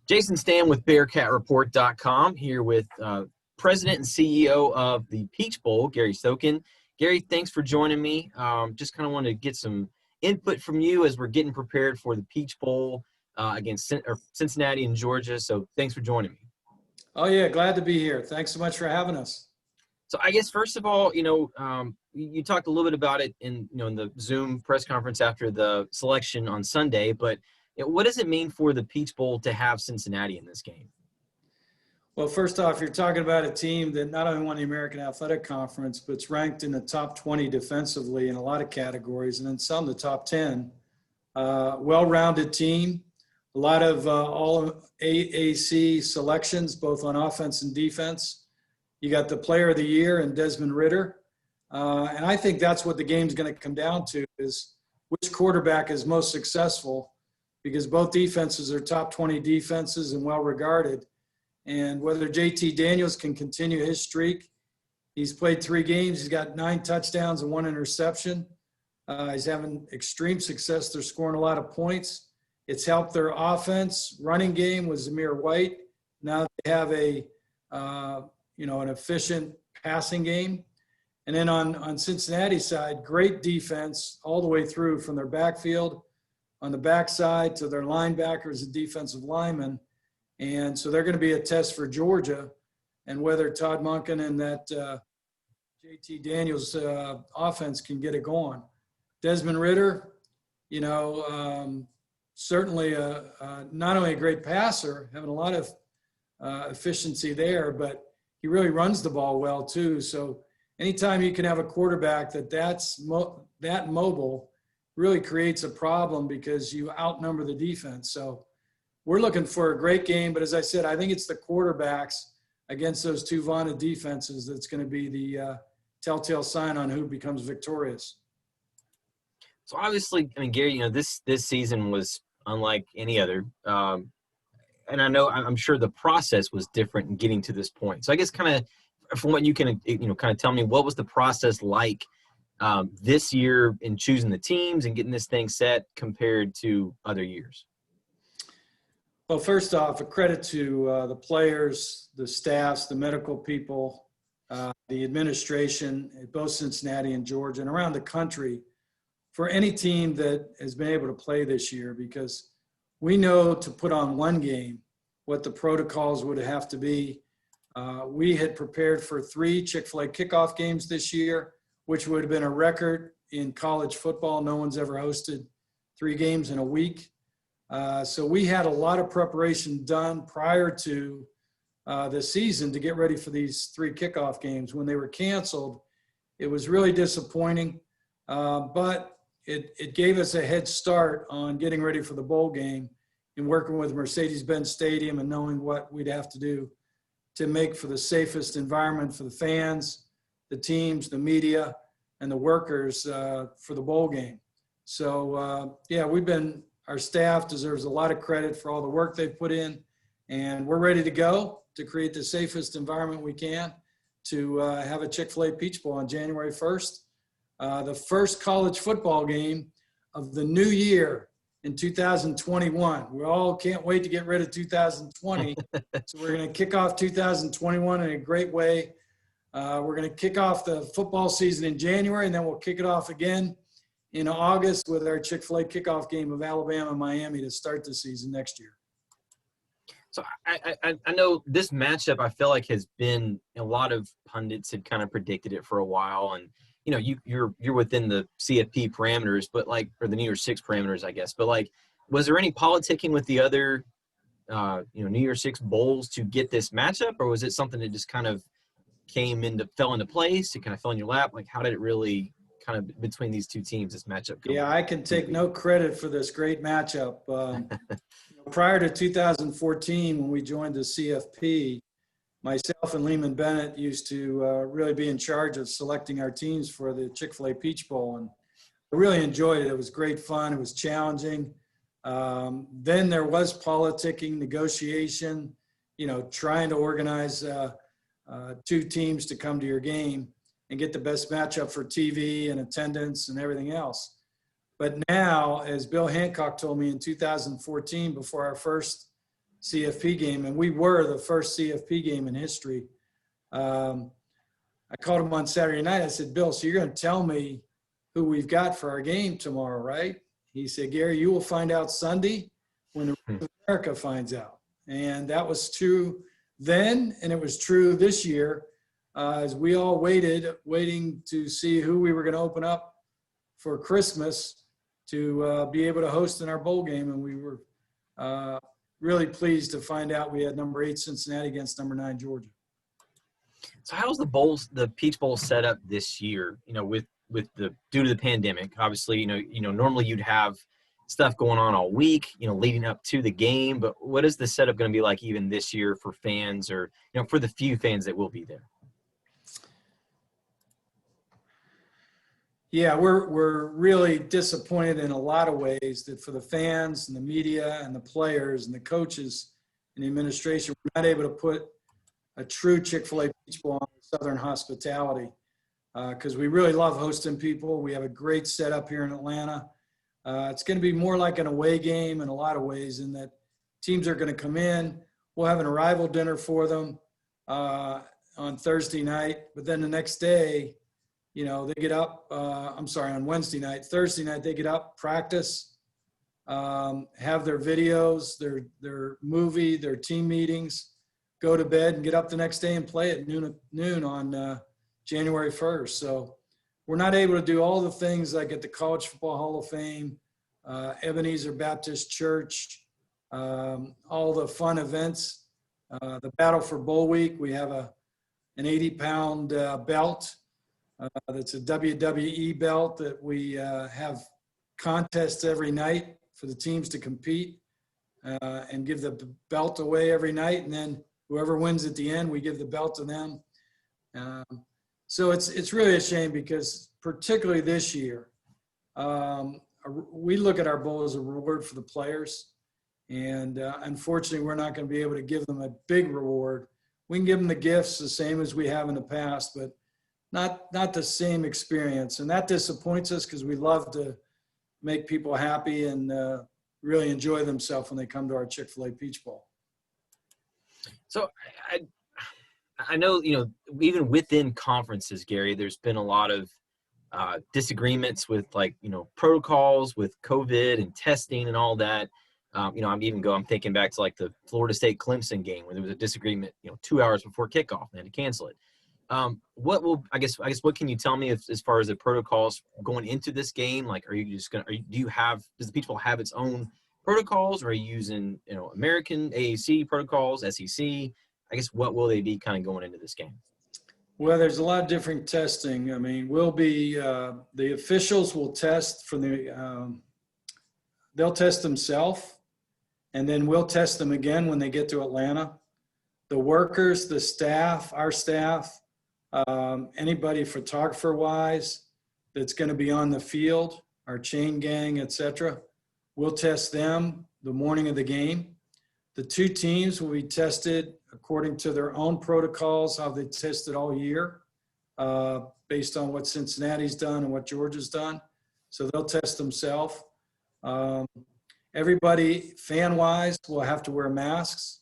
Jason Stan with BearcatReport.com here with President and CEO of the Peach Bowl, Gary Stokan. Gary, thanks for joining me. Just kind of wanted to get some input from you as we're getting prepared for the Peach Bowl against Cincinnati and Georgia. So thanks for joining me. Oh, yeah, glad to be here. Thanks so much for having us. So I guess first of all, you talked a little bit about it in the Zoom press conference after the selection on Sunday, but what does it mean for the Peach Bowl to have Cincinnati in this game? Well, first off, you're talking about a team that not only won the American Athletic Conference, but it's ranked in the top 20 defensively in a lot of categories, and then some the top 10. Well-rounded team, a lot of all AAC selections, both on offense and defense. You got the player of the year in Desmond Ridder. And I think that's what the game's going to come down to, is which quarterback is most successful, because both defenses are top 20 defenses and well-regarded. And whether JT Daniels can continue his streak, he's played 3 games. He's got 9 touchdowns and 1 interception. He's having extreme success. They're scoring a lot of points. It's helped their offense. Running game was Zamir White. Now they have an efficient passing game. And then on Cincinnati's side, great defense all the way through from their backfield, on the backside to their linebackers and defensive linemen. And so they're going to be a test for Georgia, and whether Todd Monken and that JT Daniels offense can get it going. Desmond Ridder, certainly not only a great passer, having a lot of efficiency there, but he really runs the ball well too. So anytime you can have a quarterback that's that mobile, really creates a problem because you outnumber the defense. So we're looking for a great game, but as I said, I think it's the quarterbacks against those 2 vaunted defenses that's going to be the telltale sign on who becomes victorious. So obviously, Gary, this season was unlike any other. And I'm sure the process was different in getting to this point. So I guess kind of from what you can, kind of tell me, what was the process like this year in choosing the teams and getting this thing set compared to other years? Well, first off, a credit to the players, the staffs, the medical people, the administration at both Cincinnati and Georgia and around the country for any team that has been able to play this year, because we know to put on one game what the protocols would have to be. We had prepared for 3 Chick-fil-A kickoff games this year, which would have been a record in college football. No one's ever hosted 3 games in a week. So we had a lot of preparation done prior to the season to get ready for these 3 kickoff games. When they were canceled, it was really disappointing, but it gave us a head start on getting ready for the bowl game and working with Mercedes-Benz Stadium and knowing what we'd have to do to make for the safest environment for the fans, the teams, the media, and the workers for the bowl game. So, our staff deserves a lot of credit for all the work they've put in, and we're ready to go to create the safest environment we can to have a Chick-fil-A Peach Bowl on January 1st. The first college football game of the new year in 2021. We all can't wait to get rid of 2020. So we're going to kick off 2021 in a great way. We're going to kick off the football season in January, and then we'll kick it off again in August with our Chick-fil-A kickoff game of Alabama and Miami to start the season next year. So I know this matchup, I feel like, has been a lot of pundits had kind of predicted it for a while, and you're within the CFP parameters, but or the New Year's Six parameters, I guess. But was there any politicking with the other New Year's Six bowls to get this matchup, or was it something that just kind of fell into place? It kind of fell in your lap. How did it really kind of between these 2 teams, this matchup? Yeah, I can take no credit for this great matchup. Prior to 2014, when we joined the CFP, myself and Lehman Bennett used to really be in charge of selecting our teams for the Chick-fil-A Peach Bowl, and I really enjoyed it. It was great fun. It was challenging. Then there was politicking, negotiation, trying to organize 2 teams to come to your game and get the best matchup for TV and attendance and everything else. But now, as Bill Hancock told me in 2014, before our first CFP game, and we were the first CFP game in history. I called him on Saturday night. I said, Bill, so you're going to tell me who we've got for our game tomorrow, right? He said, Gary, you will find out Sunday when the rest of America finds out. And that was true then, and it was true this year, as we all waiting to see who we were going to open up for Christmas to be able to host in our bowl game. And we were really pleased to find out we had number 8 Cincinnati against number 9 Georgia. So how's the Peach Bowl set up this year? You know, with the due to the pandemic, obviously, you know, normally you'd have stuff going on all week, you know, leading up to the game. But what is the setup going to be like even this year for fans, or for the few fans that will be there? Yeah, we're really disappointed in a lot of ways that for the fans and the media and the players and the coaches and the administration, we're not able to put a true Chick-fil-A Peach Bowl on Southern hospitality because we really love hosting people. We have a great setup here in Atlanta. It's going to be more like an away game in a lot of ways in that teams are going to come in. We'll have an arrival dinner for them on Thursday night, but then the next day, they get up, on Wednesday night. Thursday night, they get up, practice, have their videos, their movie, their team meetings, go to bed and get up the next day and play at noon on January 1st. So we're not able to do all the things like at the College Football Hall of Fame, Ebenezer Baptist Church, all the fun events, the Battle for Bowl Week. We have an 80-pound belt. That's a WWE belt that we have contests every night for the teams to compete and give the belt away every night. And then whoever wins at the end, we give the belt to them. So it's really a shame because particularly this year, we look at our bowl as a reward for the players. And unfortunately, we're not going to be able to give them a big reward. We can give them the gifts the same as we have in the past, but not the same experience. And that disappoints us because we love to make people happy and really enjoy themselves when they come to our Chick-fil-A Peach Bowl. So I know, even within conferences, Gary, there's been a lot of disagreements with protocols with COVID and testing and all that. I'm thinking back to like the Florida State Clemson game where there was a disagreement, 2 hours before kickoff, they had to cancel it. What can you tell me as far as the protocols going into this game? Like, does the Peach Bowl have its own protocols, or are you using, American AAC protocols, SEC? I guess what will they be kind of going into this game? Well, there's a lot of different testing. I mean, the officials will test they'll test themselves, and then we'll test them again when they get to Atlanta. The workers, the staff, our staff, anybody photographer-wise that's going to be on the field, our chain gang, etc., we'll test them the morning of the game. The two teams will be tested according to their own protocols, how they tested all year, based on what Cincinnati's done and what Georgia's done. So they'll test themselves. Everybody, fan-wise, will have to wear masks.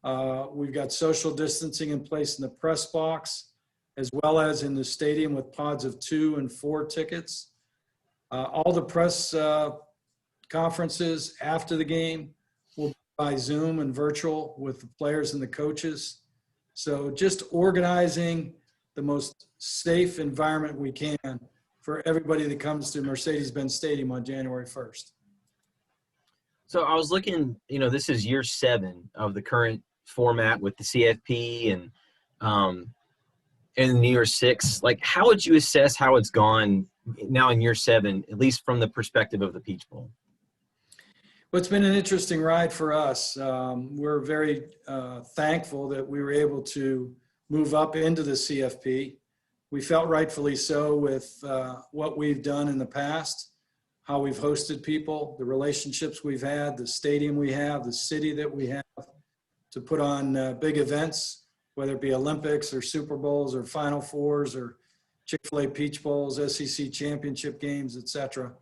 We've got social distancing in place in the press box, as well as in the stadium with pods of 2 and 4 tickets. All the press conferences after the game will be by Zoom and virtual with the players and the coaches. So just organizing the most safe environment we can for everybody that comes to Mercedes-Benz Stadium on January 1st. So I was looking, this is year 7 of the current format with the CFP and in year 6. Like, how would you assess how it's gone now in year 7, at least from the perspective of the Peach Bowl? Well, it's been an interesting ride for us. We're very thankful that we were able to move up into the CFP. We felt rightfully so with what we've done in the past, how we've hosted people, the relationships we've had, the stadium we have, the city that we have to put on big events, whether it be Olympics or Super Bowls or Final Fours or Chick-fil-A Peach Bowls, SEC championship games, etc.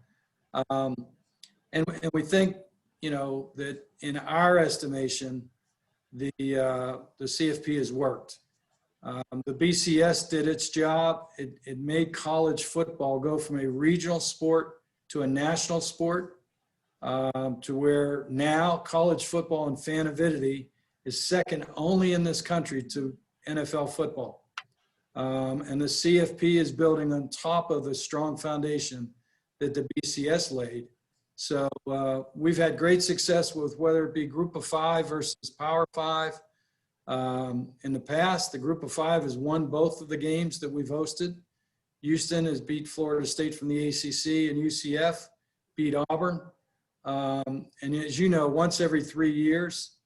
And we think, that in our estimation, the CFP has worked. The BCS did its job. It made college football go from a regional sport to a national sport, to where now college football in fan avidity is second only in this country to NFL football. And the CFP is building on top of the strong foundation that the BCS laid. So we've had great success with whether it be Group of Five versus Power Five. In the past, the Group of Five has won both of the games that we've hosted. Houston has beat Florida State from the ACC, and UCF beat Auburn. And as you know, once every 3 years,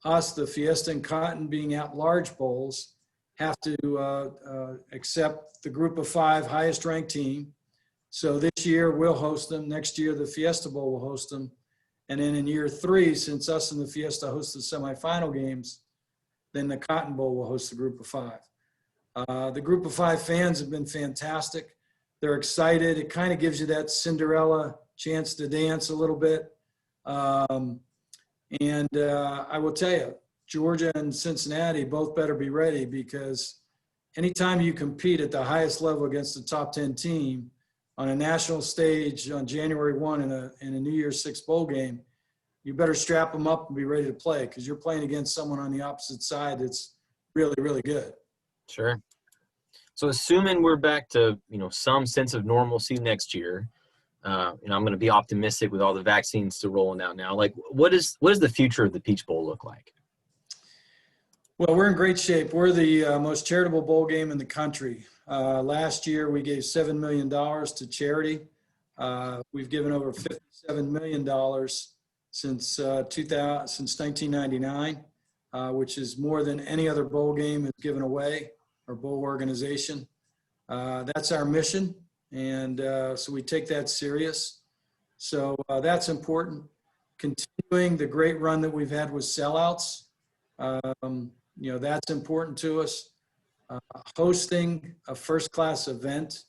us, the Fiesta and Cotton, being at-large bowls, have to accept the Group of Five highest-ranked team. So this year we'll host them. Next year the Fiesta Bowl will host them. And then in year 3, since us and the Fiesta host the semifinal games, then the Cotton Bowl will host the Group of Five. The Group of Five fans have been fantastic. They're excited. It kind of gives you that Cinderella chance to dance a little bit. I will tell you, Georgia and Cincinnati both better be ready, because anytime you compete at the highest level against a top 10 team on a national stage on January 1 in a New Year's Six bowl game, you better strap them up and be ready to play, because you're playing against someone on the opposite side that's really, really good. Sure. So assuming we're back to, some sense of normalcy next year, I'm going to be optimistic with all the vaccines still rolling out now. Like, what does the future of the Peach Bowl look like? Well, we're in great shape. We're the most charitable bowl game in the country. Last year, we gave $7 million to charity. We've given over $57 million since 1999, which is more than any other bowl game has given away, or bowl organization. That's our mission, and so we take that serious. So that's important. Continuing the great run that we've had with sellouts, that's important to us. Hosting a first-class event,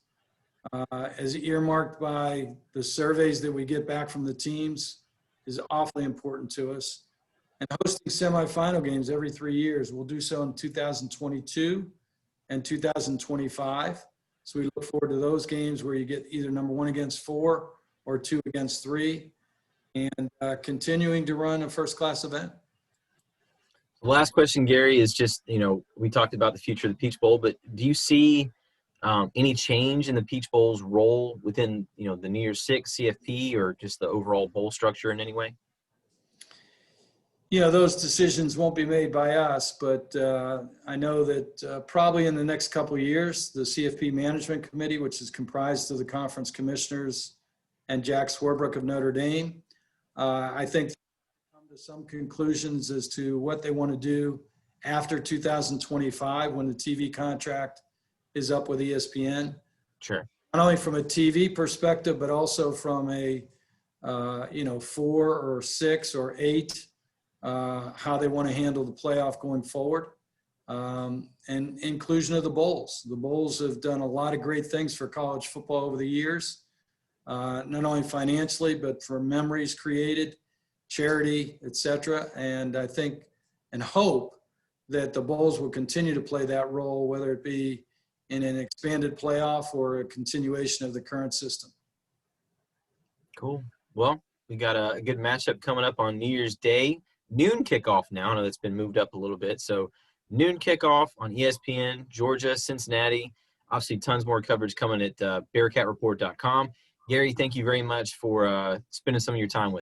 as earmarked by the surveys that we get back from the teams, is awfully important to us. And hosting semifinal games every 3 years. We'll do so in 2022 and 2025. So we look forward to those games where you get either number 1 against 4 or 2 against 3, and continuing to run a first-class event. The last question, Gary, is just, we talked about the future of the Peach Bowl, but do you see any change in the Peach Bowl's role within, the New Year's Six CFP, or just the overall bowl structure in any way? Those decisions won't be made by us, but I know that probably in the next couple of years, the CFP Management Committee, which is comprised of the conference commissioners and Jack Swarbrick of Notre Dame, I think come to some conclusions as to what they want to do after 2025, when the TV contract is up with ESPN. Sure. Not only from a TV perspective, but also from a 4 or 6 or 8. How they want to handle the playoff going forward, and inclusion of the bowls. The bowls have done a lot of great things for college football over the years, not only financially, but for memories created, charity, etc. And I think and hope that the bowls will continue to play that role, whether it be in an expanded playoff or a continuation of the current system. Cool. Well, we got a good matchup coming up on New Year's Day. Noon kickoff now. I know that's been moved up a little bit. So noon kickoff on ESPN, Georgia, Cincinnati. Obviously, tons more coverage coming at BearcatReport.com. Gary, thank you very much for spending some of your time with us.